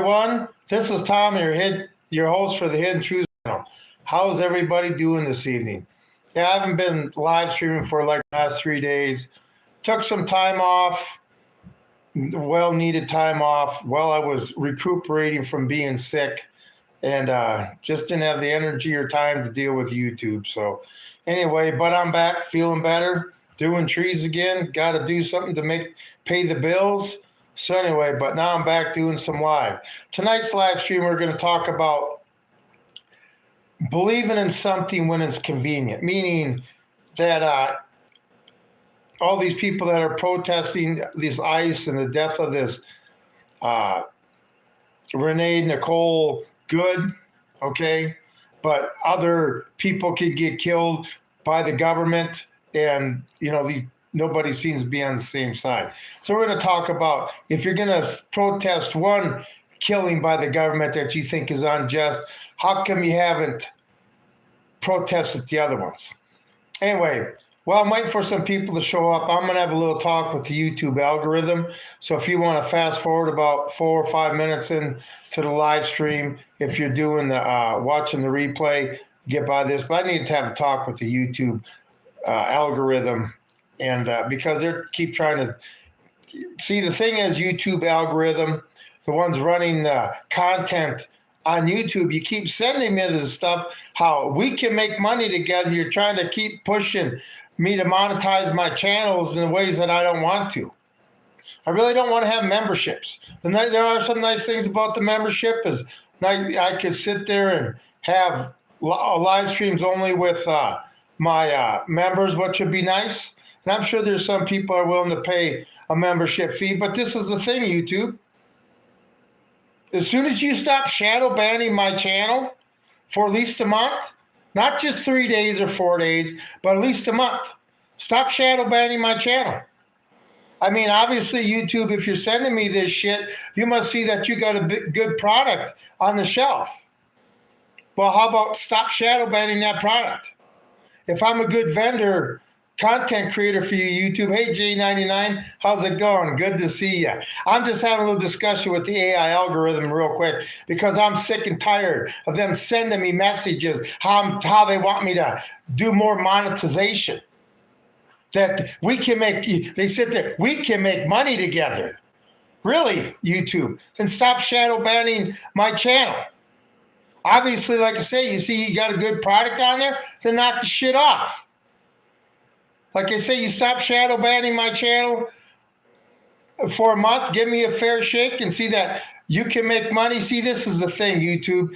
everyone. This is Tom, your host for the Hidden Truths channel. How's everybody doing this evening? Yeah, I haven't been live streaming for like the last 3 days. Took some time off, well-needed time off while I was recuperating from being sick, and just didn't have the energy or time to deal with YouTube. So anyway, but I'm back, feeling better, doing trees again. Got to do something to pay the bills. So anyway, but now I'm back doing some live. Tonight's live stream, we're going to talk about believing in something when it's convenient, meaning that all these people that are protesting this ICE and the death of this Renee Nicole Good, okay, but other people can get killed by the government, and nobody seems to be on the same side. So we're going to talk about, if you're going to protest one killing by the government that you think is unjust, how come you haven't protested the other ones? Anyway, while I'm waiting for some people to show up, I'm going to have a little talk with the YouTube algorithm. So if you want to fast forward about 4 or 5 minutes into the live stream, if you're doing the watching the replay, get by this. But I need to have a talk with the YouTube algorithm, and because they keep trying to see, the thing is, YouTube algorithm, the ones running content on YouTube, you keep sending me this stuff, how we can make money together. You're trying to keep pushing me to monetize my channels in ways that I don't want to. I really don't want to have memberships. And there are some nice things about the membership, is I could sit there and have live streams only with my members, which would be nice. And I'm sure there's some people are willing to pay a membership fee, but this is the thing, YouTube. As soon as you stop shadow banning my channel for at least a month, not just 3 days or 4 days, but at least a month, stop shadow banning my channel. I mean, obviously, YouTube, if you're sending me this shit, you must see that you got a good product on the shelf. Well, how about stop shadow banning that product? If I'm a good vendor, content creator for you, YouTube, hey, J99, how's it going? Good to see you. I'm just having a little discussion with the AI algorithm real quick, because I'm sick and tired of them sending me messages how they want me to do more monetization. That we can make, they sit there, we can make money together. Really, YouTube? Then stop shadow banning my channel. Obviously, like I say, you see you got a good product on there, then knock the shit off. Like I say, you stop shadow banning my channel for a month, give me a fair shake, and see that you can make money. See, this is the thing, YouTube.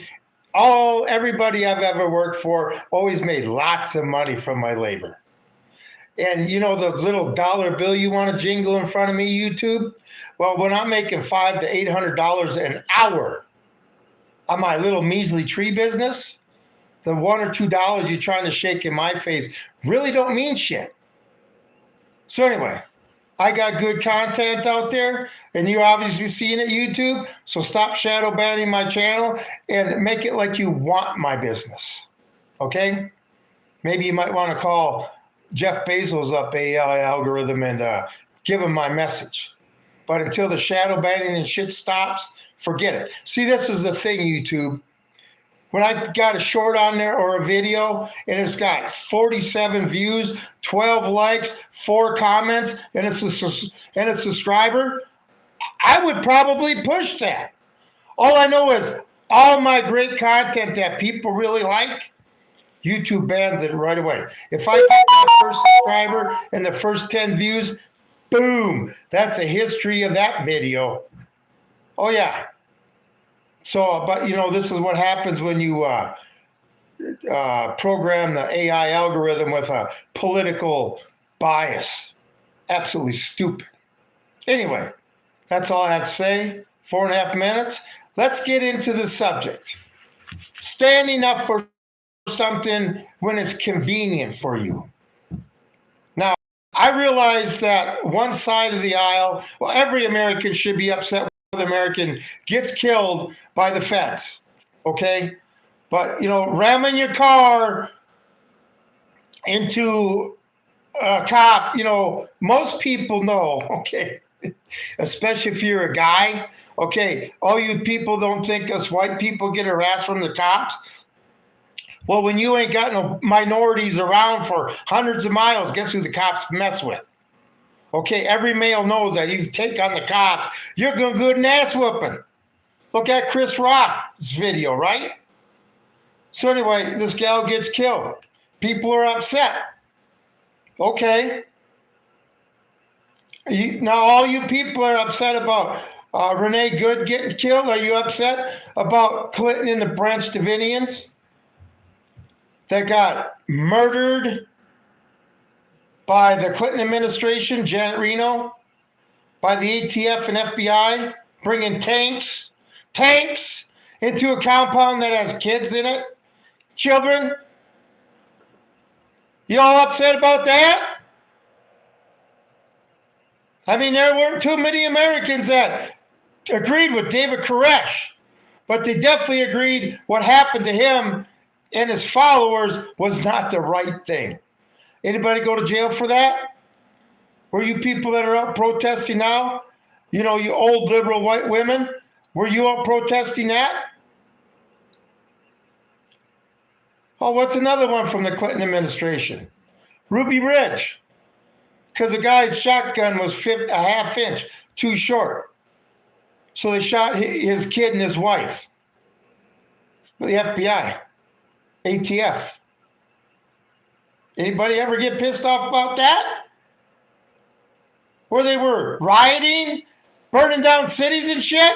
Everybody I've ever worked for always made lots of money from my labor. And the little dollar bill you want to jingle in front of me, YouTube? Well, when I'm making $500 to $800 an hour on my little measly tree business, the $1 or $2 you're trying to shake in my face really don't mean shit. So anyway, I got good content out there, and you're obviously seeing it, YouTube. So stop shadow banning my channel and make it like you want my business. Okay? Maybe you might want to call Jeff Bezos up, AI algorithm, and give him my message. But until the shadow banning and shit stops, forget it. See, this is the thing, YouTube. When I got a short on there or a video and it's got 47 views, 12 likes, 4 comments, and it's a subscriber, I would probably push that. All I know is all my great content that people really like, YouTube bans it right away. If I get that first subscriber and the first 10 views, boom, that's a history of that video. Oh, yeah. So, but this is what happens when you program the AI algorithm with a political bias. Absolutely stupid. Anyway, that's all I have to say. 4.5 minutes. Let's get into the subject. Standing up for something when it's convenient for you. Now, I realize that one side of the aisle, well, every American should be upset when an American gets killed by the feds, okay? But, ramming your car into a cop, most people know, okay, especially if you're a guy. Okay, all you people don't think us white people get harassed from the cops. Well, when you ain't got no minorities around for hundreds of miles, guess who the cops mess with? Okay, every male knows that you take on the cops, you're going to get an ass whooping. Look at Chris Rock's video, right? So anyway, this gal gets killed. People are upset. Okay. Now all you people are upset about Renee Good getting killed. Are you upset about Clinton and the Branch Davidians that got murdered by the Clinton administration, Janet Reno, by the ATF and FBI, bringing tanks into a compound that has kids in it, children? You all upset about that? I mean, there weren't too many Americans that agreed with David Koresh, but they definitely agreed what happened to him and his followers was not the right thing. Anybody go to jail for that? Were you people that are out protesting now? You know, you old liberal white women, were you out protesting that? Oh, what's another one from the Clinton administration? Ruby Ridge. Because the guy's shotgun was a half inch too short. So they shot his kid and his wife. The FBI, ATF. Anybody ever get pissed off about that? Where they were rioting, burning down cities and shit?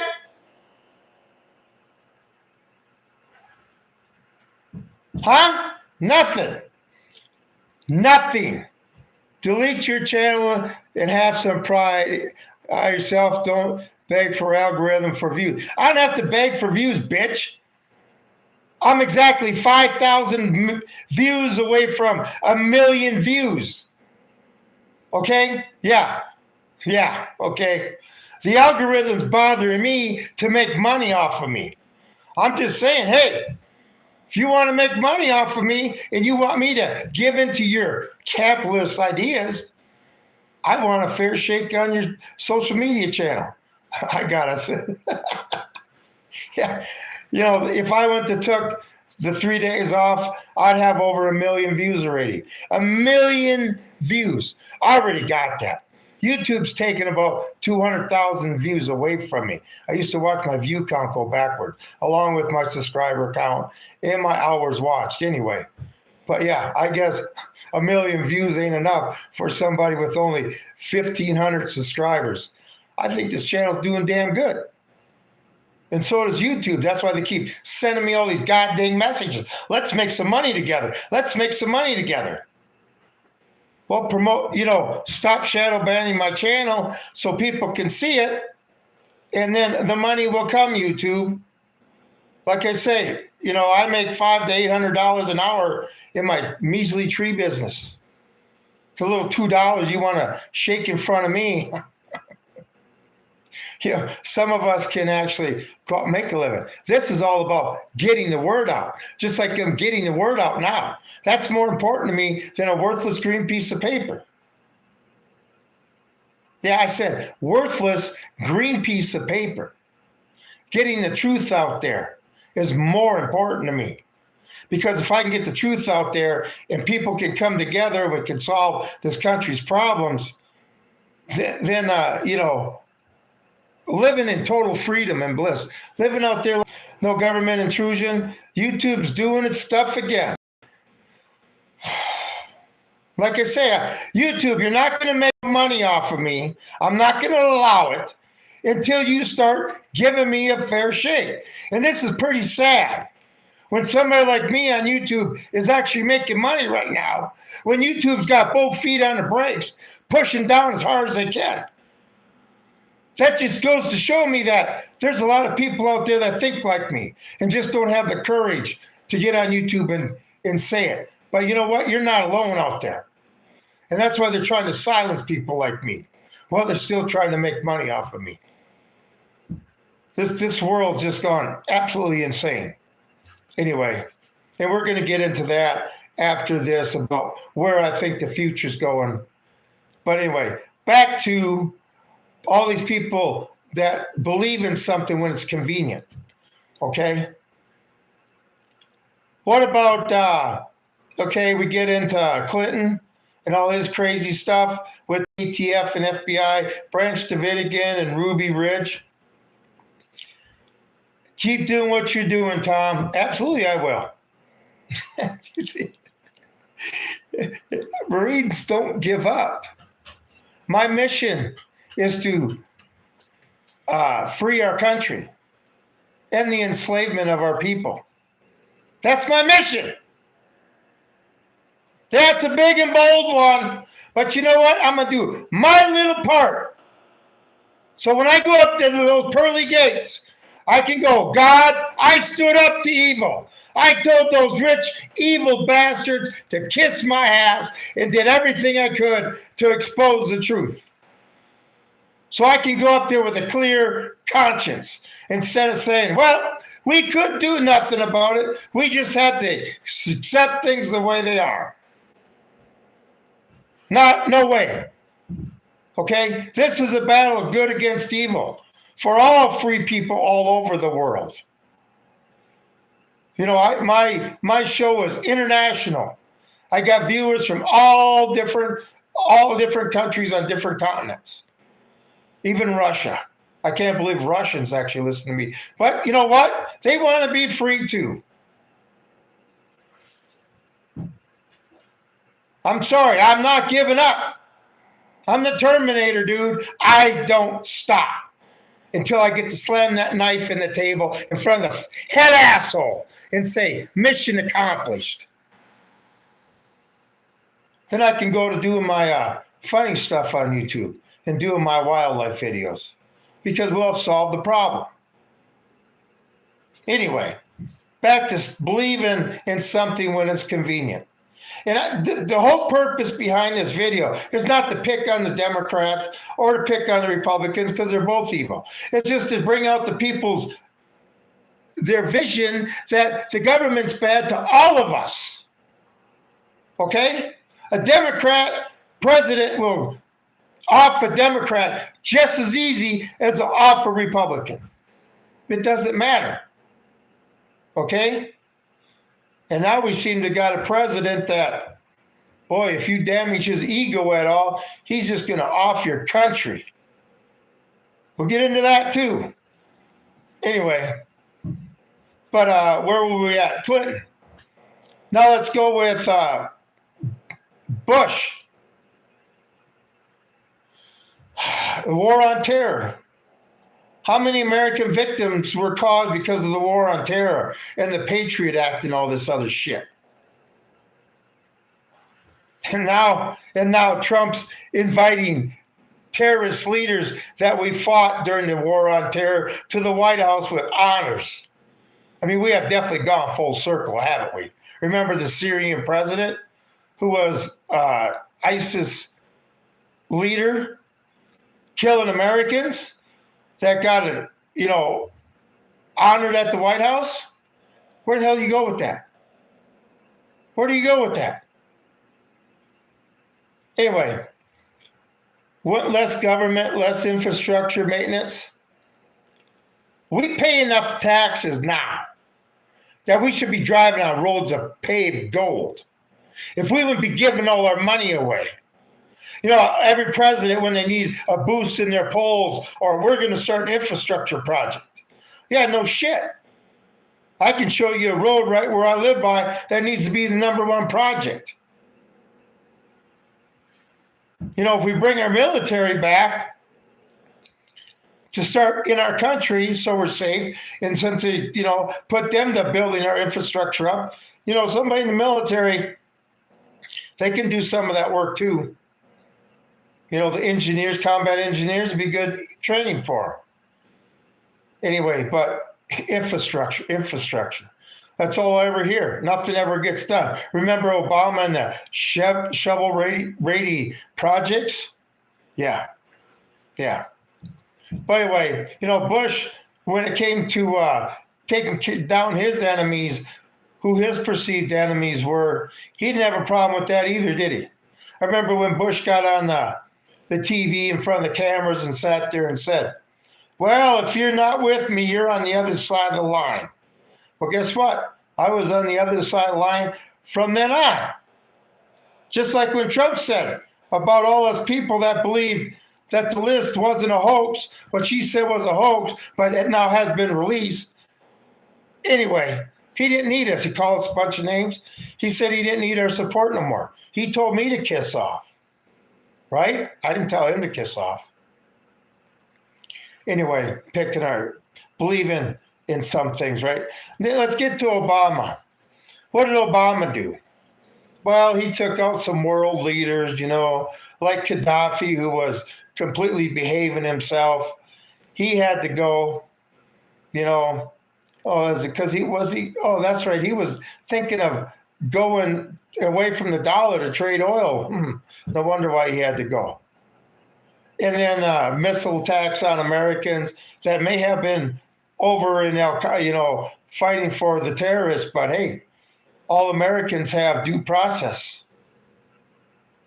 Huh? Nothing. Nothing. Delete your channel and have some pride yourself. Don't beg for algorithm for views. I don't have to beg for views, bitch. I'm exactly 5,000 views away from 1 million views. Okay? Yeah. Okay. The algorithm's bothering me to make money off of me. I'm just saying, hey, if you want to make money off of me and you want me to give into your capitalist ideas, I want a fair shake on your social media channel. I got to. Yeah. You know, if I went to took the 3 days off, I'd have over 1 million views already. 1 million views. I already got that. YouTube's taken about 200,000 views away from me. I used to watch my view count go backward, along with my subscriber count and my hours watched anyway. But yeah, I guess 1 million views ain't enough for somebody with only 1,500 subscribers. I think this channel's doing damn good. And so does YouTube. That's why they keep sending me all these goddamn messages. Let's make some money together. Let's make some money together. Well, stop shadow banning my channel so people can see it, and then the money will come, YouTube. Like I say, I make $500 to $800 an hour in my measly tree business. The little $2 you want to shake in front of me. Some of us can actually go out and make a living. This is all about getting the word out, just like I'm getting the word out now. That's more important to me than a worthless green piece of paper. Yeah, I said worthless green piece of paper. Getting the truth out there is more important to me. Because if I can get the truth out there and people can come together, we can solve this country's problems, then living in total freedom and bliss, living out there, no government intrusion. YouTube's doing its stuff again. Like I say, YouTube, you're not going to make money off of me. I'm not going to allow it until you start giving me a fair shake. And this is pretty sad. When somebody like me on YouTube is actually making money right now, when YouTube's got both feet on the brakes, pushing down as hard as they can. That just goes to show me that there's a lot of people out there that think like me and just don't have the courage to get on YouTube and say it. But you know what? You're not alone out there. And that's why they're trying to silence people like me. Well, they're still trying to make money off of me. This world's just gone absolutely insane. Anyway, and we're going to get into that after this about where I think the future's going. But anyway, back to all these people that believe in something when it's convenient. Okay. What about, okay, we get into Clinton and all his crazy stuff with ATF and FBI, Branch Davidian and Ruby Ridge. Keep doing what you're doing, Tom. Absolutely, I will. Marines don't give up. My mission is to free our country, end the enslavement of our people. That's my mission. That's a big and bold one. But you know what? I'm going to do my little part. So when I go up to those pearly gates, I can go, God, I stood up to evil. I told those rich, evil bastards to kiss my ass and did everything I could to expose the truth. So I can go up there with a clear conscience instead of saying, well, we couldn't do nothing about it. We just had to accept things the way they are. No way. Okay? This is a battle of good against evil for all free people all over the world. You know, my show is international. I got viewers from all different countries on different continents. Even Russia. I can't believe Russians actually listen to me. But you know what? They want to be free too. I'm sorry, I'm not giving up. I'm the Terminator, dude. I don't stop until I get to slam that knife in the table in front of the head asshole and say, mission accomplished. Then I can go to doing my funny stuff on YouTube and doing my wildlife videos because we'll have solved the problem. Anyway, back to believing in something when it's convenient. And the whole purpose behind this video is not to pick on the Democrats or to pick on the Republicans because they're both evil. It's just to bring out their vision that the government's bad to all of us. Okay? A Democrat president will off a Democrat just as easy as off a Republican. It doesn't matter. Okay? And now we seem to got a president that, boy, if you damage his ego at all, he's just going to off your country. We'll get into that too. Anyway, but where were we at? Clinton. Now let's go with Bush. The war on terror. How many American victims were caused because of the war on terror and the Patriot Act and all this other shit? And now Trump's inviting terrorist leaders that we fought during the war on terror to the White House with honors. I mean, we have definitely gone full circle, haven't we? Remember the Syrian president who was ISIS leader killing Americans? That got it, honored at the White House? Where the hell do you go with that? Where do you go with that? Anyway, what less government, less infrastructure maintenance? We pay enough taxes now that we should be driving on roads of paved gold. If we would be giving all our money away. Every president, when they need a boost in their polls, or we're going to start an infrastructure project. Yeah, no shit. I can show you a road right where I live by that needs to be the #1 project. If we bring our military back to start in our country so we're safe, and since they, put them to building our infrastructure up, somebody in the military, they can do some of that work too. The engineers, combat engineers would be good training for them. Anyway, but infrastructure. That's all I ever hear. Nothing ever gets done. Remember Obama and the shovel-ready projects? Yeah. By the way, Bush, when it came to taking down his enemies, who his perceived enemies were, he didn't have a problem with that either, did he? I remember when Bush got on the TV in front of the cameras and sat there and said, well, if you're not with me, you're on the other side of the line. Well, guess what? I was on the other side of the line from then on. Just like when Trump said about all those people that believed that the list wasn't a hoax, what she said was a hoax, but it now has been released. Anyway, he didn't need us. He called us a bunch of names. He said he didn't need our support no more. He told me to kiss off, right? I didn't tell him to kiss off. Anyway, believing in some things, right? Then let's get to Obama. What did Obama do? Well, he took out some world leaders, like Gaddafi, who was completely behaving himself. He had to go, Oh, is it because Oh, that's right. He was thinking of going away from the dollar to trade oil. No wonder why he had to go. And then missile attacks on Americans that may have been over in Al-Qaeda, fighting for the terrorists. But hey, all Americans have due process.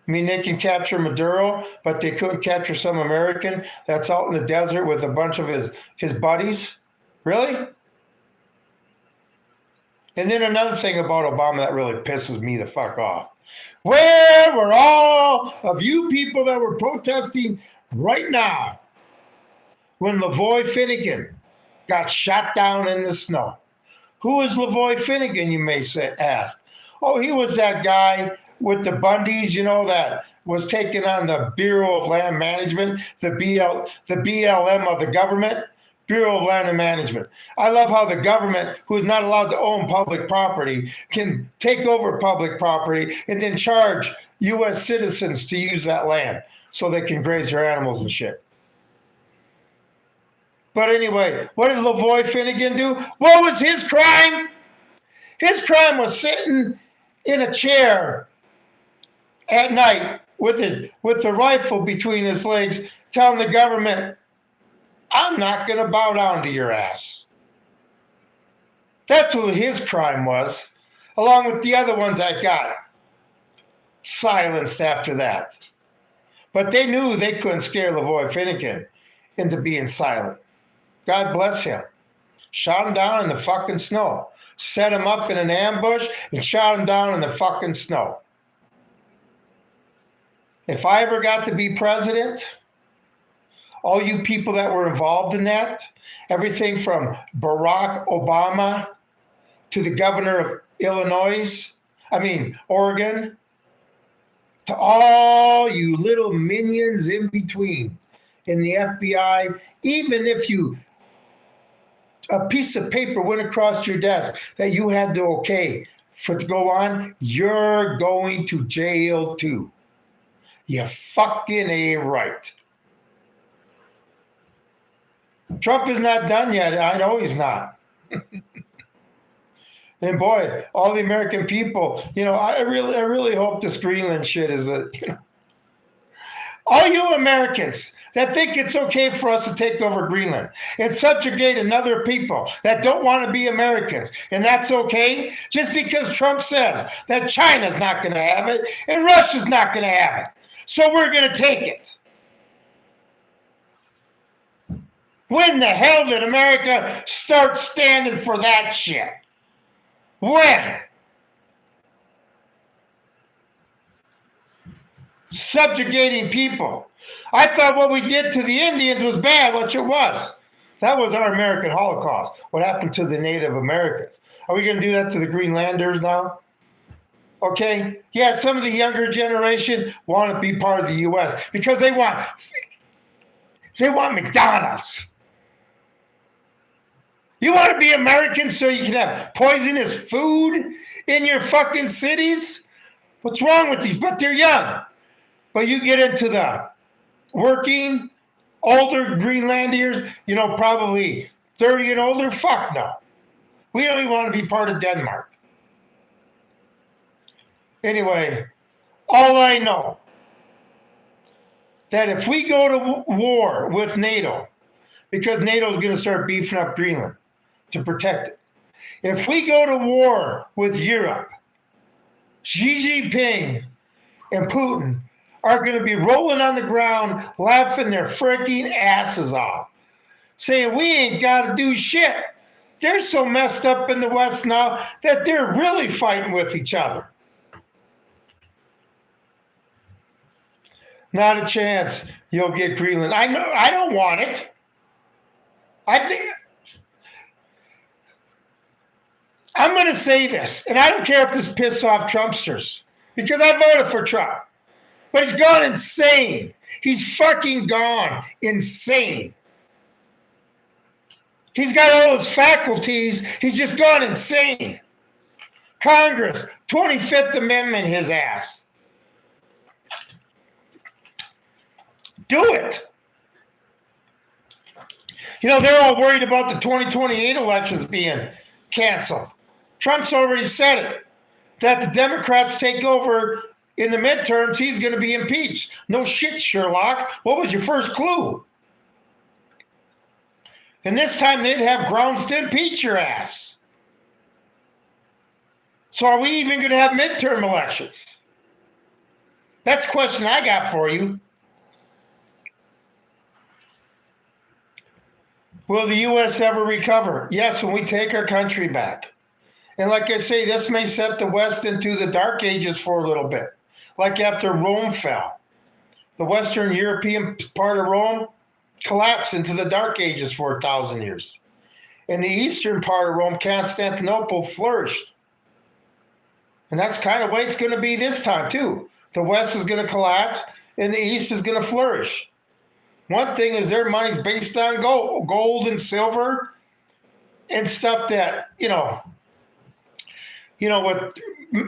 I mean, they can capture Maduro, but they couldn't capture some American that's out in the desert with a bunch of his buddies. Really? And then another thing about Obama that really pisses me the fuck off. Where were all of you people that were protesting right now when Lavoy Finnegan got shot down in the snow? Who is Lavoy Finnegan, you may ask? Oh, he was that guy with the Bundys, that was taking on the Bureau of Land Management, the BLM of the government. Bureau of Land and Management. I love how the government, who is not allowed to own public property, can take over public property and then charge U.S. citizens to use that land so they can graze their animals and shit. But anyway, what did Lavoy Finnegan do? What was his crime? His crime was sitting in a chair at night with the rifle between his legs, telling the government, I'm not going to bow down to your ass. That's what his crime was, along with the other ones that got silenced after that. But they knew they couldn't scare Lavoy Finnegan into being silent. God bless him. Shot him down in the fucking snow. Set him up in an ambush and shot him down in the fucking snow. If I ever got to be president, all you people that were involved in that, everything from Barack Obama to the governor of Oregon, to all you little minions in between in the FBI, even if a piece of paper went across your desk that you had to okay for it to go on, you're going to jail too. You fucking A right. Trump is not done yet. I know he's not. And boy, all the American people, I really hope this Greenland shit is all you Americans that think it's okay for us to take over Greenland and subjugate another people that don't want to be Americans, and that's okay, just because Trump says that China's not going to have it and Russia's not going to have it. So we're going to take it. When the hell did America start standing for that shit? When? Subjugating people. I thought what we did to the Indians was bad, which it was. That was our American Holocaust. What happened to the Native Americans? Are we going to do that to the Greenlanders now? Okay? Yeah, some of the younger generation want to be part of the U.S. because they want McDonald's. You want to be American so you can have poisonous food in your fucking cities? What's wrong with these? But they're young. But you get into the working, older Greenlandiers, probably 30 and older. Fuck no. We don't even want to be part of Denmark. Anyway, all I know, that if we go to war with NATO, because NATO is going to start beefing up Greenland to protect it. If we go to war with Europe, Xi Jinping and Putin are going to be rolling on the ground, laughing their freaking asses off, saying we ain't got to do shit. They're so messed up in the West now that they're really fighting with each other. Not a chance you'll get Greenland. I know I don't want it. I think I'm going to say this, and I don't care if this pisses off Trumpsters, because I voted for Trump. But he's gone insane. He's fucking gone insane. He's got all his faculties. He's just gone insane. Congress, 25th Amendment, his ass. Do it. You know, they're all worried about the 2028 elections being canceled. Trump's already said it, that the Democrats take over in the midterms, he's going to be impeached. No shit, Sherlock. What was your first clue? And this time they'd have grounds to impeach your ass. So are we even going to have midterm elections? That's the question I got for you. Will the U.S. ever recover? Yes, when we take our country back. And like I say, this may set the West into the dark ages for a little bit. Like after Rome fell. The Western European part of Rome collapsed into the dark ages for 1,000 years. And the eastern part of Rome, Constantinople, flourished. And that's kind of the way it's going to be this time too. The West is going to collapse and the East is going to flourish. One thing is their money's based on gold and silver and stuff that, with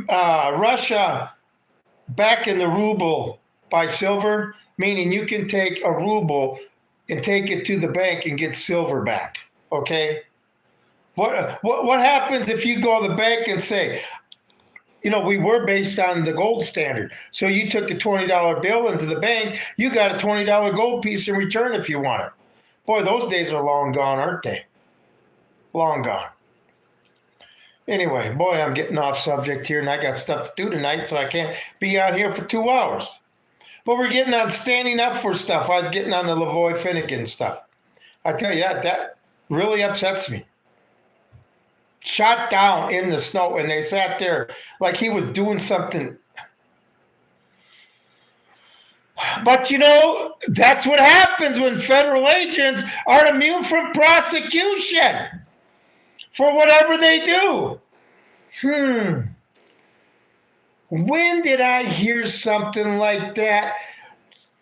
Russia backing the ruble by silver, meaning you can take a ruble and take it to the bank and get silver back, okay? What happens if you go to the bank and say, we were based on the gold standard. So you took a $20 bill into the bank, you got a $20 gold piece in return if you want it. Boy, those days are long gone, aren't they? Long gone. Anyway, boy, I'm getting off subject here, and I got stuff to do tonight, so I can't be out here for 2 hours. But we're getting on standing up for stuff. I was getting on the Lavoy Finnegan stuff. I tell you, that really upsets me. Shot down in the snow, and they sat there like he was doing something. But that's what happens when federal agents are immune from prosecution for whatever they do. When did I hear something like that?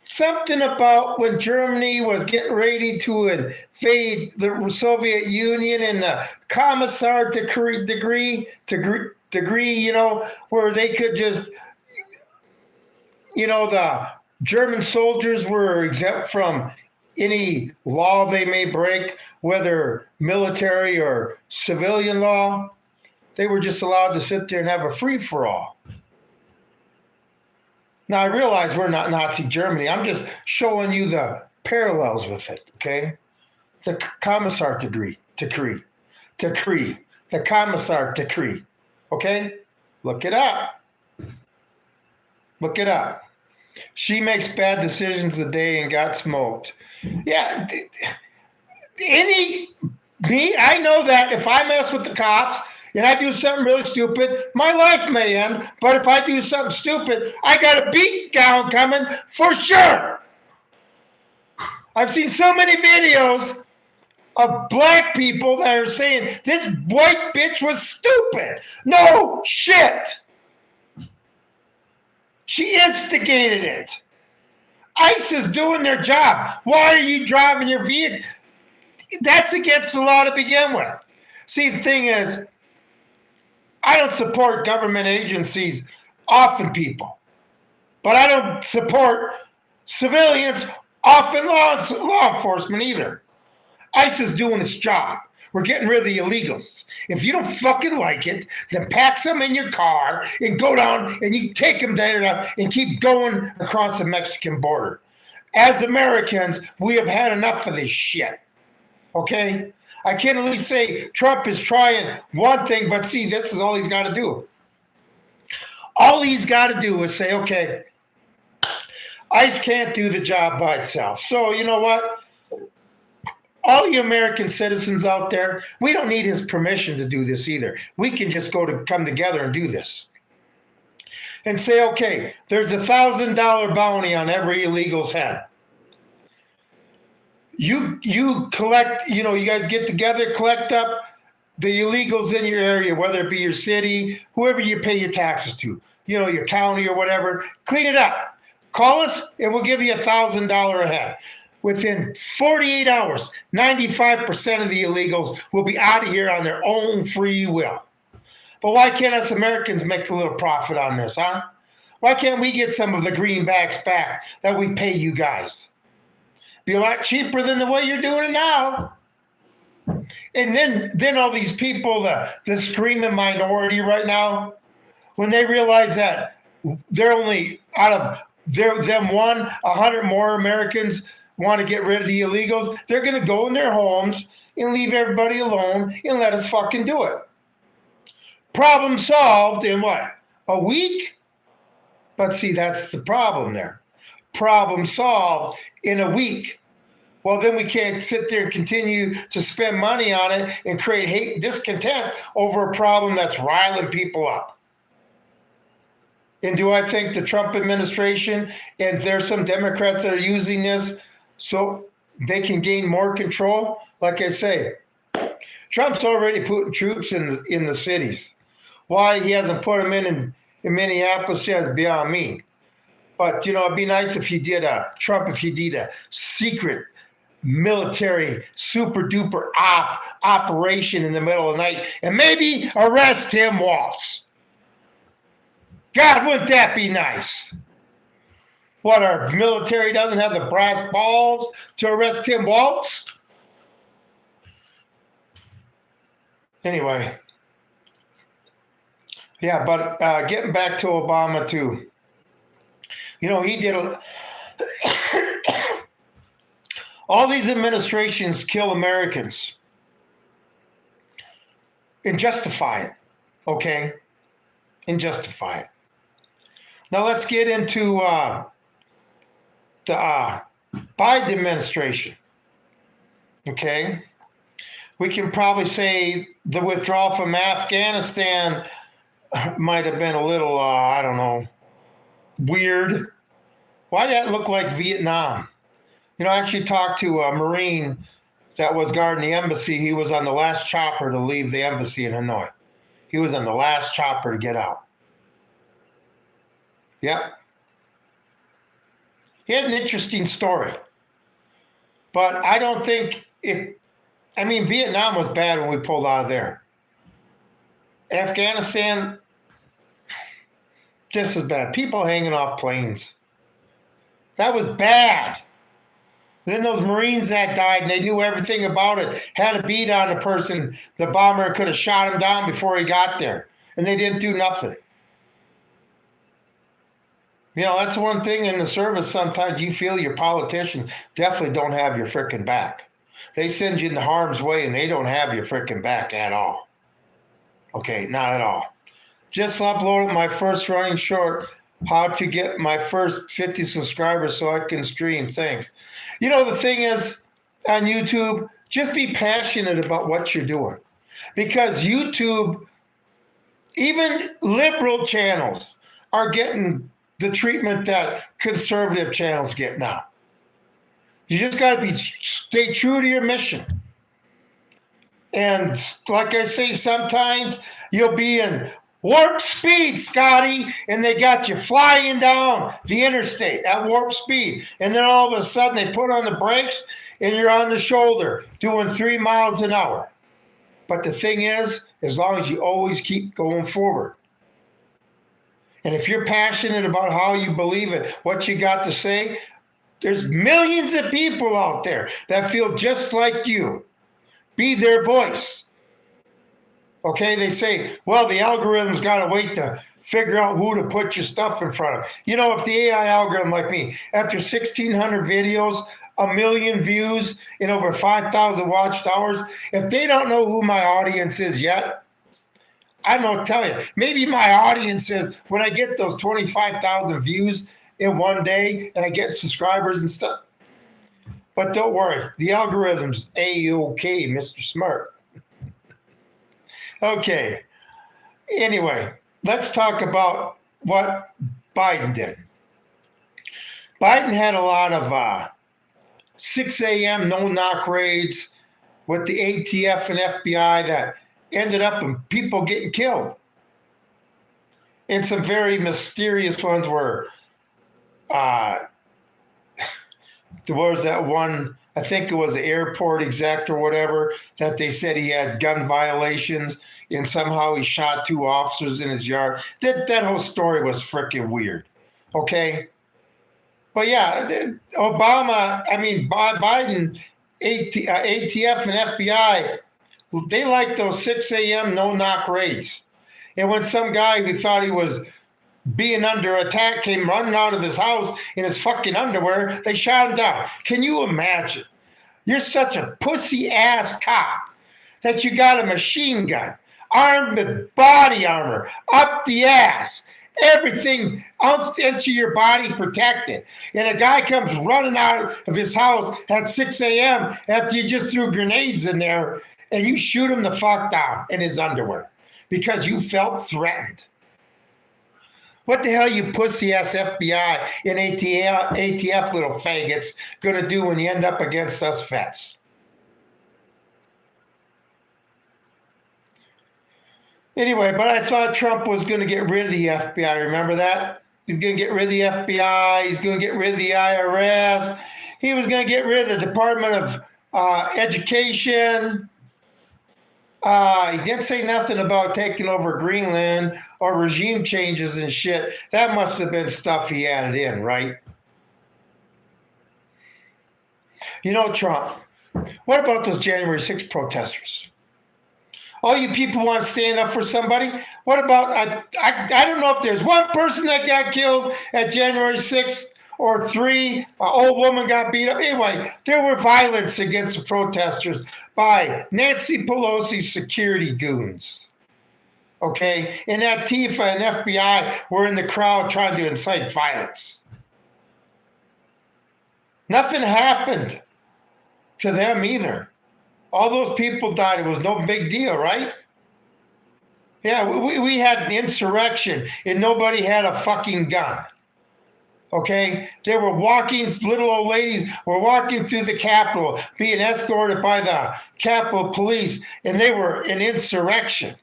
Something about when Germany was getting ready to invade the Soviet Union and the Commissar degree, where they could just, the German soldiers were exempt from any law they may break, whether military or civilian law. They were just allowed to sit there and have a free-for-all. Now, I realize we're not Nazi Germany. I'm just showing you the parallels with it, okay? The Commissar decree. The Commissar decree, okay? Look it up. Look it up. She makes bad decisions today and got smoked. Yeah, I know that if I mess with the cops and I do something really stupid, my life may end. But if I do something stupid, I got a beat down coming for sure. I've seen so many videos of black people that are saying, this white bitch was stupid. No shit. She instigated it. ICE is doing their job. Why are you driving your vehicle? That's against the law to begin with. See, the thing is, I don't support government agencies offing people, but I don't support civilians offing law enforcement either. ICE is doing its job. We're getting rid of the illegals. If you don't fucking like it, then pack some in your car and go down and you take them there and keep going across the Mexican border. As Americans, we have had enough of this shit. Okay? I can at least say Trump is trying one thing, but see, this is all he's got to do. All he's got to do is say, okay, ICE can't do the job by itself. So you know what? All you American citizens out there, we don't need his permission to do this either. We can just come together and do this. And say, okay, there's $1,000 bounty on every illegal's head. You collect, you guys get together, collect up the illegals in your area, whether it be your city, whoever you pay your taxes to, your county or whatever, clean it up. Call us and we'll give you $1,000 a head. Within 48 hours, 95% of the illegals will be out of here on their own free will. But why can't us Americans make a little profit on this, huh? Why can't we get some of the greenbacks back that we pay you guys? Be a lot cheaper than the way you're doing it now. And then all these people, the screaming minority right now, when they realize that they're only out of them 100 more Americans want to get rid of the illegals, they're going to go in their homes and leave everybody alone and let us fucking do it. Problem solved in what? A week? But see, that's the problem there. Problem solved in a week. Well, then we can't sit there and continue to spend money on it and create hate and discontent over a problem that's riling people up. And do I think the Trump administration, and there's some Democrats that are using this so they can gain more control? Like I say, Trump's already putting troops in the cities. Why he hasn't put them in Minneapolis is beyond me. But, it'd be nice if he did a secret military super duper operation in the middle of the night and maybe arrest Tim Walz. God, wouldn't that be nice? What, our military doesn't have the brass balls to arrest Tim Walz? Anyway. Yeah, but getting back to Obama too. He did all these administrations kill Americans and justify it, okay? And justify it. Now let's get into the Biden administration, okay? We can probably say the withdrawal from Afghanistan might have been a little, weird. Why did that look like Vietnam? I actually talked to a Marine that was guarding the embassy. He was on the last chopper to leave the embassy in Hanoi. He was on the last chopper to get out. Yep. He had an interesting story. But I don't think Vietnam was bad when we pulled out of there. Afghanistan, just as bad. People hanging off planes. That was bad. Then those Marines that died, and they knew everything about it, had a bead on the person. The bomber could have shot him down before he got there, and they didn't do nothing. That's one thing in the service. Sometimes you feel your politicians definitely don't have your frickin' back. They send you into harm's way, and they don't have your frickin' back at all. Okay, not at all. Just uploaded my first running short, how to get my first 50 subscribers so I can stream. Thanks. The thing is, on YouTube, just be passionate about what you're doing. Because YouTube, even liberal channels are getting the treatment that conservative channels get now. You just got to stay true to your mission. And like I say, sometimes you'll be in warp speed, Scotty, and they got you flying down the interstate at warp speed. And then all of a sudden they put on the brakes and you're on the shoulder doing 3 miles an hour. But the thing is, as long as you always keep going forward. And if you're passionate about how you believe it, what you got to say, there's millions of people out there that feel just like you. Be their voice. Okay, they say, well, the algorithm's got to wait to figure out who to put your stuff in front of. If the AI algorithm like me, after 1,600 videos, 1 million views, and over 5,000 watched hours, if they don't know who my audience is yet, I don't tell you. Maybe my audience is, when I get those 25,000 views in one day and I get subscribers and stuff. But don't worry, the algorithm's A-OK, Mr. Smart. Okay. Anyway, let's talk about what Biden did. Biden had a lot of 6 a.m. no-knock raids with the ATF and FBI that ended up in people getting killed. And some very mysterious ones were, there was that one, I think it was the airport exec or whatever, that they said he had gun violations and somehow he shot 2 officers in his yard. That whole story was freaking weird. Okay? But yeah, Biden, ATF and FBI, they like those 6 a.m. no-knock raids. And when some guy who thought he was being under attack came running out of his house in his fucking underwear, they shot him down. Can you imagine? You're such a pussy-ass cop that you got a machine gun, armed with body armor, up the ass, everything ounce into your body protected. And a guy comes running out of his house at 6 a.m. after you just threw grenades in there and you shoot him the fuck down in his underwear because you felt threatened. What the hell you pussy-ass FBI and ATF little faggots gonna do when you end up against us vets? Anyway, but I thought Trump was going to get rid of the FBI. Remember that? He's going to get rid of the FBI. He's going to get rid of the IRS. He was going to get rid of the Department of Education. He didn't say nothing about taking over Greenland or regime changes and shit. That must have been stuff he added in, right? You know, Trump, what about those January 6th protesters? All you people want to stand up for somebody? What about, I don't know if there's one person that got killed at January 6th or 3, an old woman got beat up. Anyway, there were violence against the protesters by Nancy Pelosi's security goons. Okay? And that Tifa and FBI were in the crowd trying to incite violence. Nothing happened to them either. All those people died. It was no big deal, right? Yeah, we had an insurrection and nobody had a fucking gun. Okay? They were walking, little old ladies were walking through the Capitol, being escorted by the Capitol Police, and they were an insurrection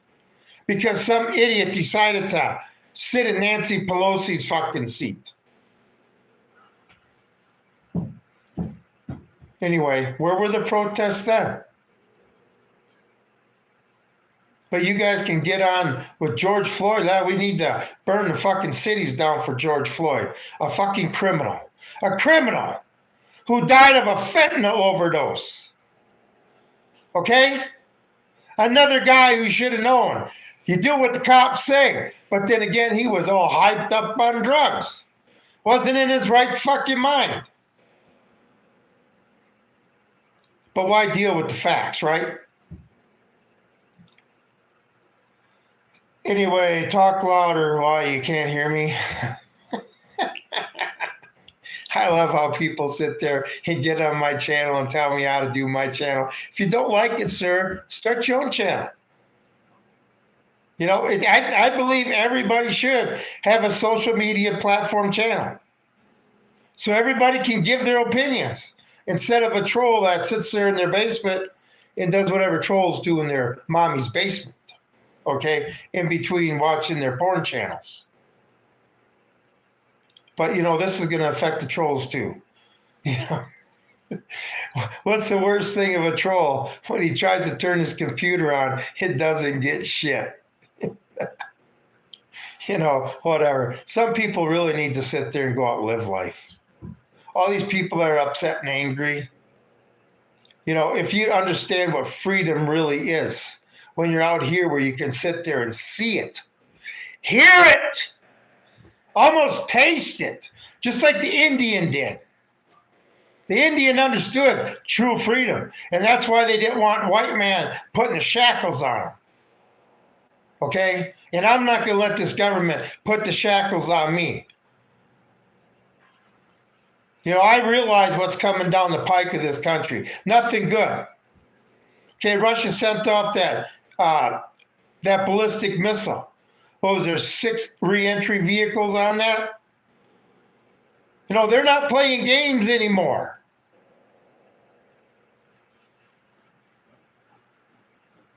because some idiot decided to sit in Nancy Pelosi's fucking seat. Anyway, where were the protests then? But you guys can get on with George Floyd. We need to burn the fucking cities down for George Floyd. A fucking criminal. A criminal who died of a fentanyl overdose. Okay? Another guy who should have known. You do what the cops say. But then again, he was all hyped up on drugs. Wasn't in his right fucking mind. But why deal with the facts, right? Anyway, talk louder. Why you can't hear me? I love how people sit there and get on my channel and tell me how to do my channel. If you don't like it, sir, start your own channel. You know, I believe everybody should have a social media platform channel. So everybody can give their opinions instead of a troll that sits there in their basement and does whatever trolls do in their mommy's basement. Okay, in between watching their porn channels. But, you know, this is going to affect the trolls too. You know, what's the worst thing of a troll? When he tries to turn his computer on, it doesn't get shit. You know, whatever. Some people really need to sit there and go out and live life. All these people that are upset and angry, you know, if you understand what freedom really is, when you're out here where you can sit there and see it, hear it, almost taste it, just like the Indian did. The Indian understood true freedom, and that's why they didn't want white man putting the shackles on them. Okay? And I'm not going to let this government put the shackles on me. You know, I realize what's coming down the pike of this country. Nothing good. Okay, Russia sent off that ballistic missile. What was there, 6 re-entry vehicles on that? You know, they're not playing games anymore.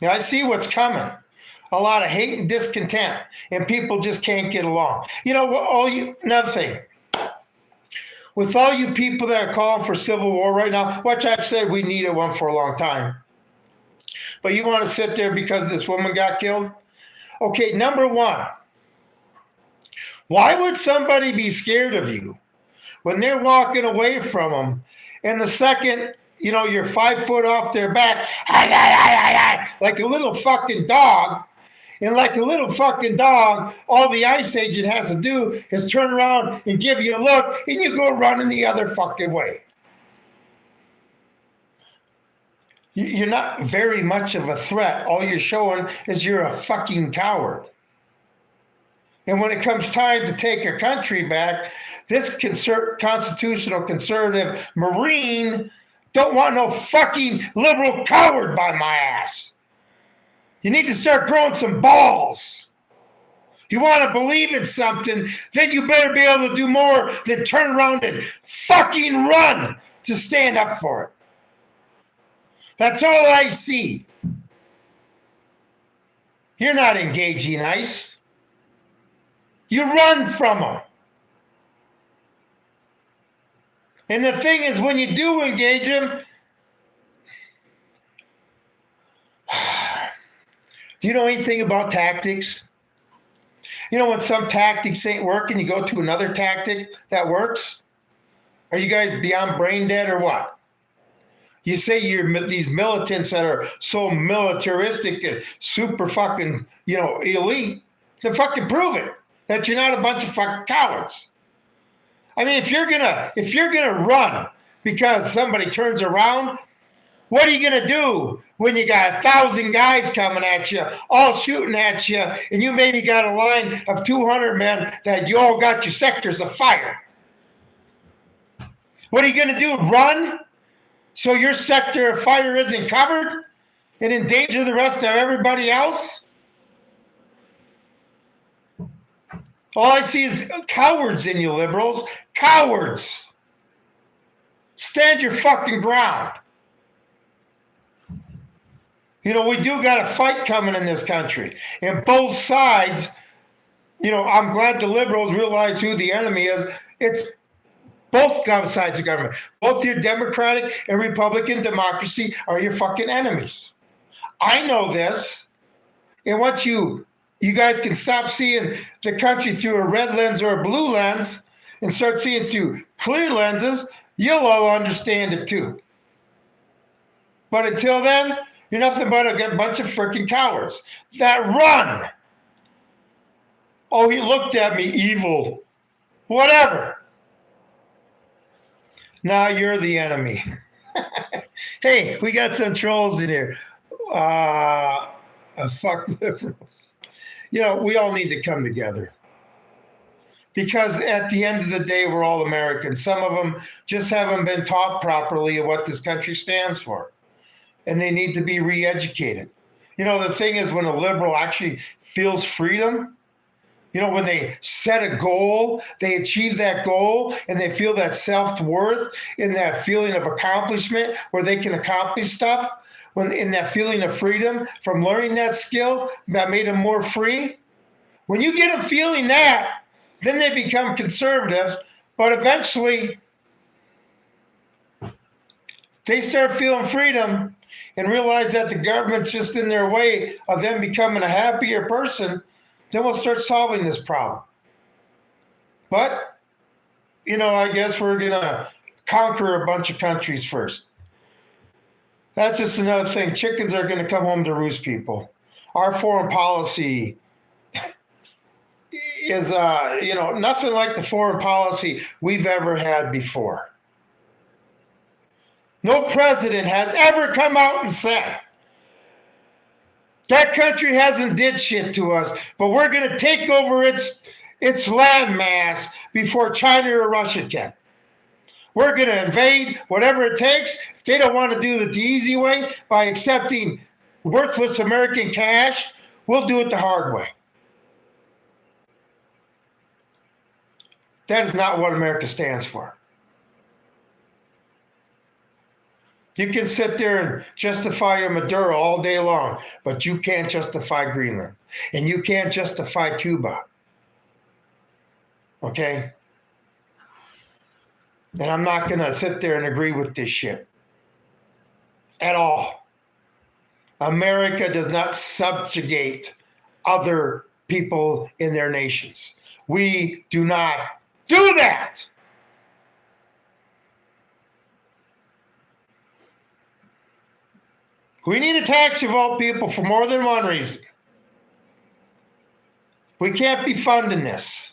Yeah, I see what's coming. A lot of hate and discontent, and people just can't get along. You know, another thing. With all you people that are calling for civil war right now, which I've said we needed one for a long time, but you want to sit there because this woman got killed? Okay, number one, why would somebody be scared of you when they're walking away from them, and the second, you know, you're 5 foot off their back, like a little fucking dog, and like a little fucking dog, all the ICE agent has to do is turn around and give you a look, and you go running the other fucking way. You're not very much of a threat. All you're showing is you're a fucking coward. And when it comes time to take your country back, this constitutional conservative Marine don't want no fucking liberal coward by my ass. You need to start growing some balls. You want to believe in something, then you better be able to do more than turn around and fucking run to stand up for it. That's all I see. You're not engaging ICE. You run from them. And the thing is, when you do engage them, do you know anything about tactics? You know, when some tactics ain't working, you go to another tactic that works? Are you guys beyond brain dead or what? You say you're these militants that are so militaristic and super fucking, you know, elite, then fucking prove it that you're not a bunch of fucking cowards. I mean, if you're gonna run because somebody turns around, what are you gonna do when you got 1,000 guys coming at you, all shooting at you, and you maybe got a line of 200 men that you all got your sectors of fire? What are you gonna do? Run? So your sector of fire isn't covered and endanger the rest of everybody else? All I see is cowards in you liberals. Cowards. Stand your fucking ground. You know, we do got a fight coming in this country. And both sides, you know, I'm glad the liberals realize who the enemy is. It's both sides of government. Both your Democratic and Republican democracy are your fucking enemies. I know this. And once you guys can stop seeing the country through a red lens or a blue lens and start seeing through clear lenses, you'll all understand it too. But until then, you're nothing but a bunch of freaking cowards that run. Oh, he looked at me evil. Whatever. Now you're the enemy. Hey, we got some trolls in here. Fuck liberals. You know, we all need to come together. Because at the end of the day, we're all Americans. Some of them just haven't been taught properly of what this country stands for. And they need to be re-educated. You know, the thing is, when a liberal actually feels freedom, you know, when they set a goal, they achieve that goal, and they feel that self-worth and that feeling of accomplishment where they can accomplish stuff, when in that feeling of freedom from learning that skill that made them more free. When you get them feeling that, then they become conservatives, but eventually they start feeling freedom and realize that the government's just in their way of them becoming a happier person, then we'll start solving this problem. But, you know, I guess we're going to conquer a bunch of countries first. That's just another thing. Chickens are going to come home to roost, people. Our foreign policy is, you know, nothing like the foreign policy we've ever had before. No president has ever come out and said, that country hasn't did shit to us, but we're going to take over its landmass before China or Russia can. We're going to invade whatever it takes. If they don't want to do it the easy way by accepting worthless American cash, we'll do it the hard way. That is not what America stands for. You can sit there and justify your Maduro all day long, but you can't justify Greenland. And you can't justify Cuba. Okay? And I'm not going to sit there and agree with this shit. At all. America does not subjugate other people in their nations. We do not do that. We need a tax revolt, people, for more than one reason. We can't be funding this.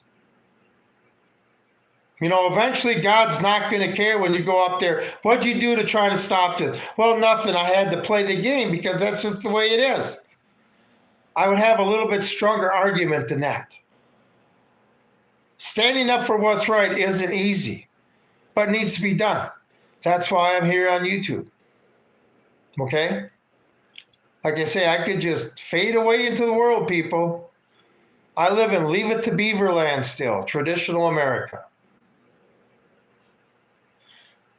You know, eventually God's not going to care when you go up there. What'd you do to try to stop this? Well, nothing. I had to play the game because that's just the way it is. I would have a little bit stronger argument than that. Standing up for what's right isn't easy, but needs to be done. That's why I'm here on YouTube. Okay? Like I say, I could just fade away into the world, people. I live in Leave It to Beaver land still, traditional America.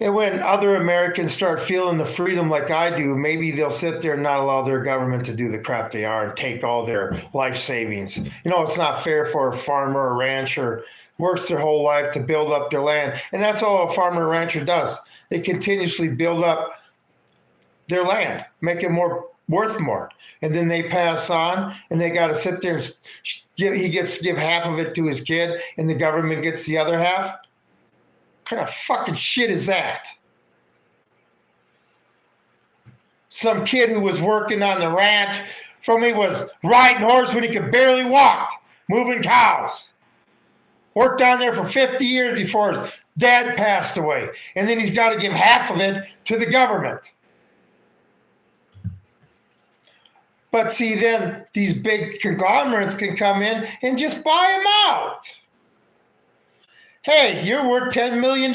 And when other Americans start feeling the freedom like I do, maybe they'll sit there and not allow their government to do the crap they are and take all their life savings. You know, it's not fair for a farmer or rancher works their whole life to build up their land. And that's all a farmer or rancher does. They continuously build up their land, make it more worth more. And then they pass on and they got to sit there and he gets to give half of it to his kid and the government gets the other half. What kind of fucking shit is that? Some kid who was working on the ranch from he was riding horse when he could barely walk, moving cows. Worked down there for 50 years before his dad passed away. And then he's got to give half of it to the government. But see, then these big conglomerates can come in and just buy them out. Hey, you're worth $10 million.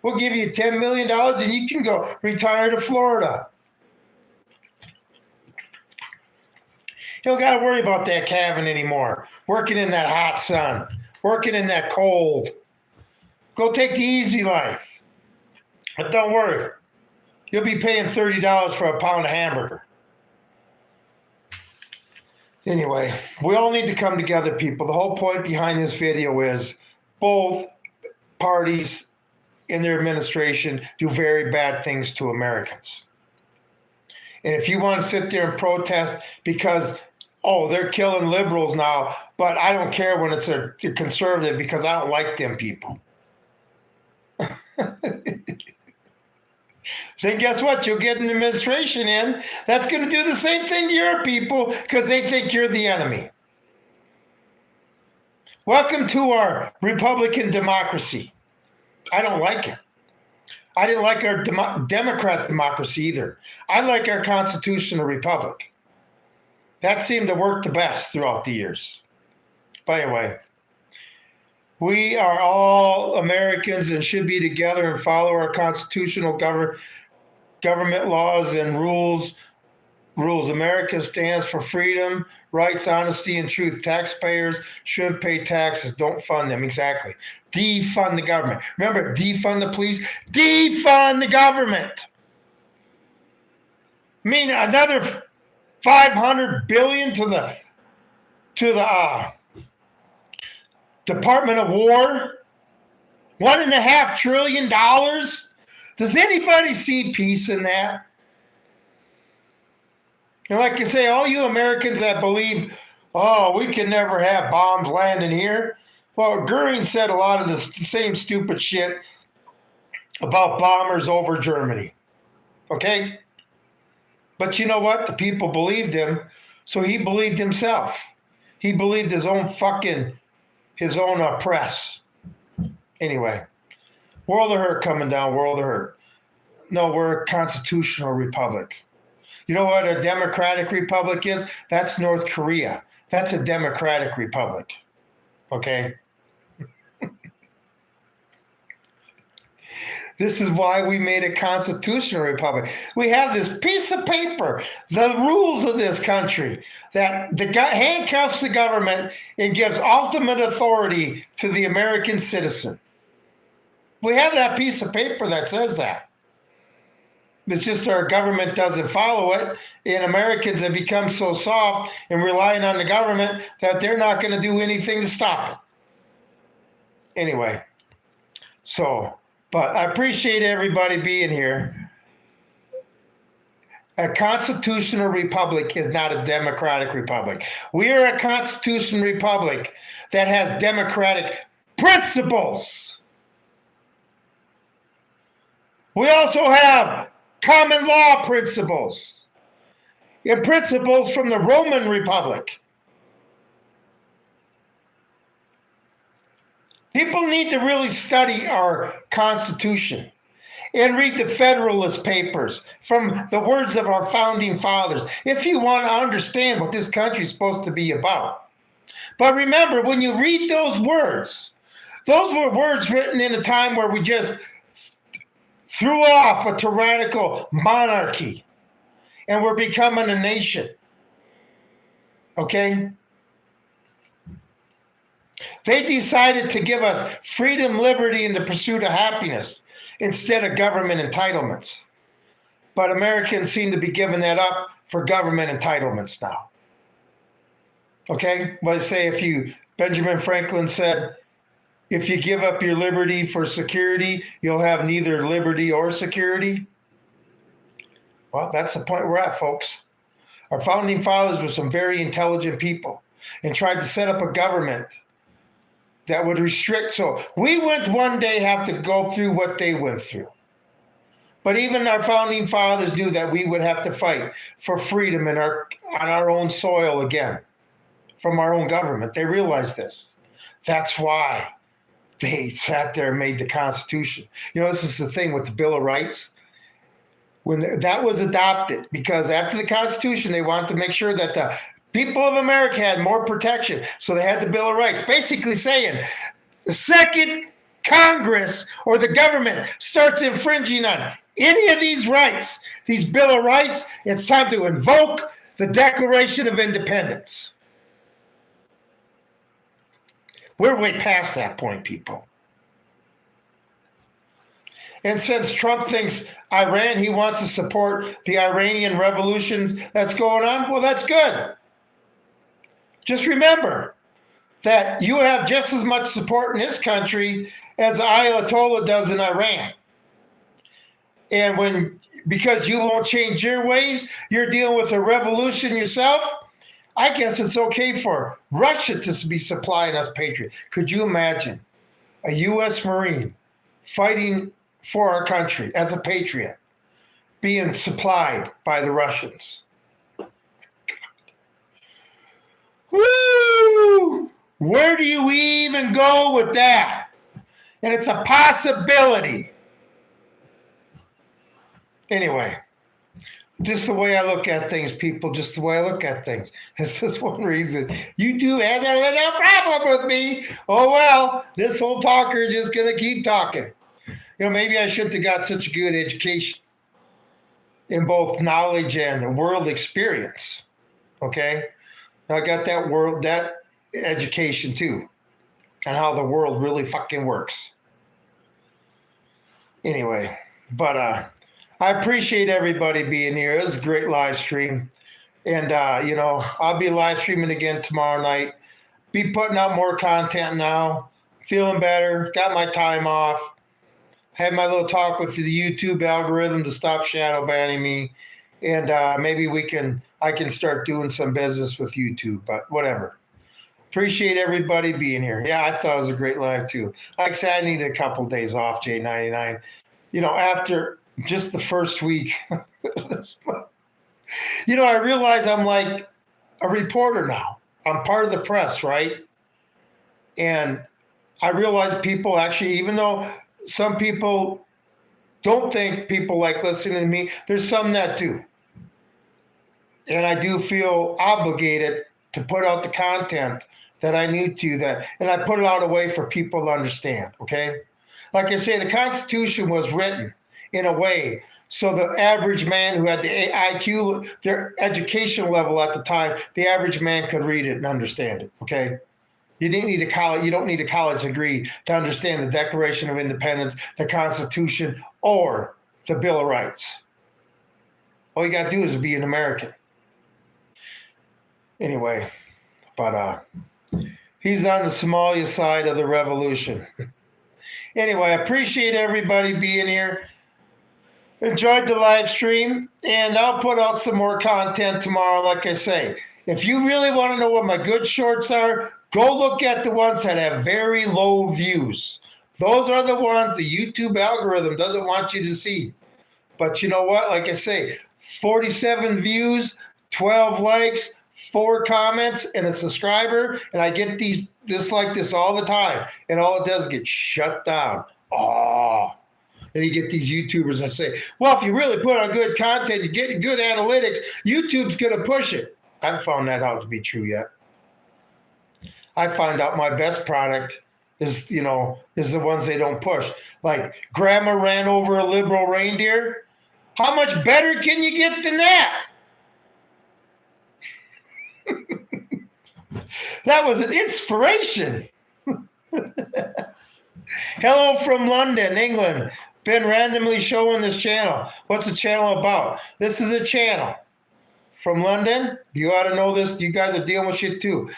We'll give you $10 million and you can go retire to Florida. You don't got to worry about that cabin anymore. Working in that hot sun. Working in that cold. Go take the easy life. But don't worry. You'll be paying $30 for a pound of hamburger. Anyway, we all need to come together, people. The whole point behind this video is both parties in their administration do very bad things to Americans. And if you want to sit there and protest because, oh, they're killing liberals now, but I don't care when it's a conservative because I don't like them people. Then guess what? You'll get an administration in that's going to do the same thing to your people because they think you're the enemy. Welcome to our Republican democracy. I don't like it. I didn't like our Democrat democracy either. I like our constitutional republic. That seemed to work the best throughout the years. By the way, we are all Americans and should be together and follow our constitutional government laws and rules. America stands for freedom, rights, honesty, and truth. Taxpayers should pay taxes. Don't fund them. Exactly. Defund the government. Remember, defund the police. Defund the government. I mean, another $500 billion to the Department of War. $1.5 trillion. Does anybody see peace in that? And like I say, all you Americans that believe, oh, we can never have bombs landing here. Well, Goering said a lot of the same stupid shit about bombers over Germany. Okay? But you know what? The people believed him, so he believed himself. He believed his own press. Anyway, world of hurt coming down, world of hurt. No, we're a constitutional republic. You know what a democratic republic is? That's North Korea. That's a democratic republic. Okay? This is why we made a constitutional republic. We have this piece of paper, the rules of this country, that handcuffs the government and gives ultimate authority to the American citizen. We have that piece of paper that says that. It's just our government doesn't follow it, and Americans have become so soft and relying on the government that they're not going to do anything to stop it. Anyway, but I appreciate everybody being here. A constitutional republic is not a democratic republic. We are a constitutional republic that has democratic principles. We also have common law principles and principles from the Roman Republic. People need to really study our Constitution and read the Federalist Papers from the words of our founding fathers if you want to understand what this country is supposed to be about. But remember, when you read those were words written in a time where we just threw off a tyrannical monarchy and we're becoming a nation. Okay? They decided to give us freedom, liberty, and the pursuit of happiness instead of government entitlements. But Americans seem to be giving that up for government entitlements now. Okay? Let's say Benjamin Franklin said, if you give up your liberty for security, you'll have neither liberty or security. Well, that's the point we're at, folks. Our founding fathers were some very intelligent people and tried to set up a government that would restrict. So we would one day have to go through what they went through. But even our founding fathers knew that we would have to fight for freedom on our own soil again, from our own government. They realized this. That's why they sat there and made the Constitution. This is the thing with the Bill of Rights. When that was adopted, because after the Constitution, they wanted to make sure that the people of America had more protection. So they had the Bill of Rights, basically saying the second Congress or the government starts infringing on any of these rights, these Bill of Rights, it's time to invoke the Declaration of Independence. We're way past that point, people. And since Trump thinks Iran, he wants to support the Iranian revolution that's going on, well, that's good. Just remember that you have just as much support in this country as the Ayatollah does in Iran. And because you won't change your ways, you're dealing with a revolution yourself, I guess it's okay for Russia to be supplying us Patriots. Could you imagine a U.S. Marine fighting for our country as a patriot being supplied by the Russians? Woo! Where do you even go with that? And it's a possibility. Anyway, just the way I look at things, people, just the way I look at things. This is one reason. You two have a little problem with me. Oh, well, this old talker is just going to keep talking. Maybe I shouldn't have got such a good education in both knowledge and the world experience. Okay? I got that education too, and how the world really fucking works. Anyway, but I appreciate everybody being here. It was a great live stream. And, I'll be live streaming again tomorrow night. Be putting out more content now. Feeling better. Got my time off. Had my little talk with the YouTube algorithm to stop shadow banning me. And maybe I can start doing some business with YouTube, but whatever. Appreciate everybody being here. Yeah, I thought it was a great live too. Like I said, I needed a couple of days off, J99. After just the first week, I realize I'm like a reporter now. I'm part of the press, right? And I realize people actually, even though some people don't think people like listening to me, there's some that do. And I do feel obligated to put out the content that I need to, and I put it out a way for people to understand, okay? Like I say, the Constitution was written in a way so the average man who had the IQ, their educational level at the time, the average man could read it and understand it. Okay. You didn't need a college. You don't need a college degree to understand the Declaration of Independence, the Constitution, or the Bill of Rights. All you got to do is be an American. Anyway, but he's on the Somalia side of the revolution. Anyway, I appreciate everybody being here. Enjoyed the live stream, and I'll put out some more content tomorrow. Like I say, if you really want to know what my good shorts are, go look at the ones that have very low views. Those are the ones the YouTube algorithm doesn't want you to see. But you know what? Like I say, 47 views, 12 likes, 4 comments, and a subscriber, and I get this like this all the time, and all it does is get shut down. Oh. And you get these YouTubers that say, well, if you really put on good content, you get good analytics, YouTube's going to push it. I haven't found that out to be true yet. I find out my best product is the ones they don't push. Like grandma ran over a liberal reindeer. How much better can you get than that? That was an inspiration. Hello from London, England. Been randomly showing this channel. What's the channel about? This is a channel from London. You ought to know this. You guys are dealing with shit too.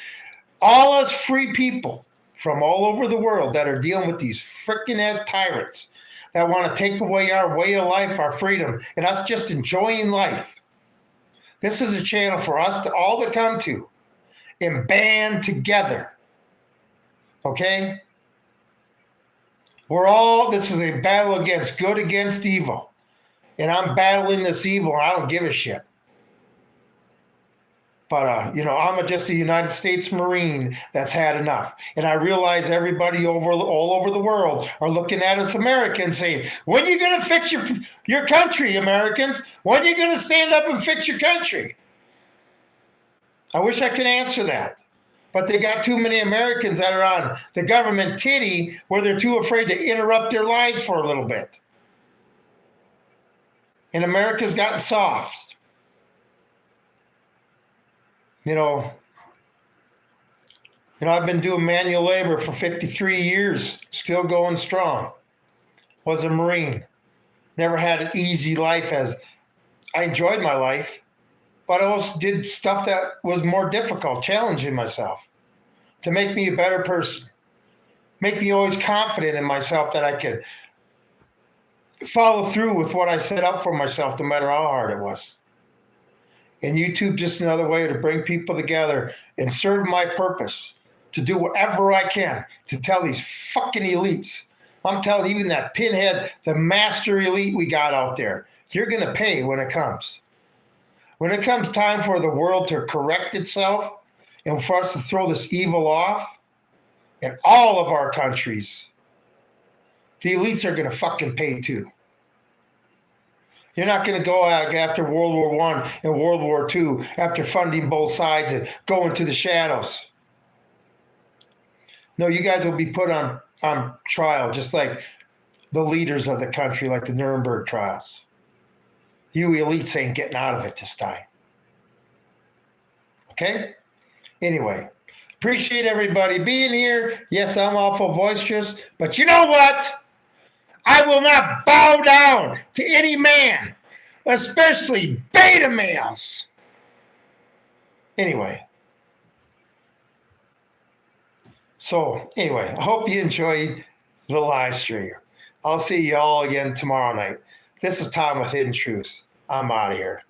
All us free people from all over the world that are dealing with these freaking ass tyrants that want to take away our way of life, our freedom, and us just enjoying life. This is a channel for us to all to come to and band together. Okay? This is a battle against good against evil. And I'm battling this evil. I don't give a shit. But, I'm just a United States Marine that's had enough. And I realize everybody all over the world are looking at us Americans saying, when are you going to fix your country, Americans? When are you going to stand up and fix your country? I wish I could answer that. But they got too many Americans that are on the government titty where they're too afraid to interrupt their lives for a little bit. And America's gotten soft. I've been doing manual labor for 53 years, still going strong. Was a Marine. Never had an easy life as I enjoyed my life. But I also did stuff that was more difficult, challenging myself to make me a better person, make me always confident in myself that I could follow through with what I set up for myself, no matter how hard it was. And YouTube just another way to bring people together and serve my purpose, to do whatever I can to tell these fucking elites. I'm telling even that pinhead, the master elite we got out there, you're going to pay when it comes. When it comes time for the world to correct itself and for us to throw this evil off in all of our countries, the elites are going to fucking pay too. You're not going to go after World War I and World War II after funding both sides and go into the shadows. No, you guys will be put on trial just like the leaders of the country, like the Nuremberg trials. You elites ain't getting out of it this time. Okay? Anyway, appreciate everybody being here. Yes, I'm awful boisterous, but you know what? I will not bow down to any man, especially beta males. Anyway. I hope you enjoyed the live stream. I'll see you all again tomorrow night. This is Tom with Hidden Truths. I'm out of here.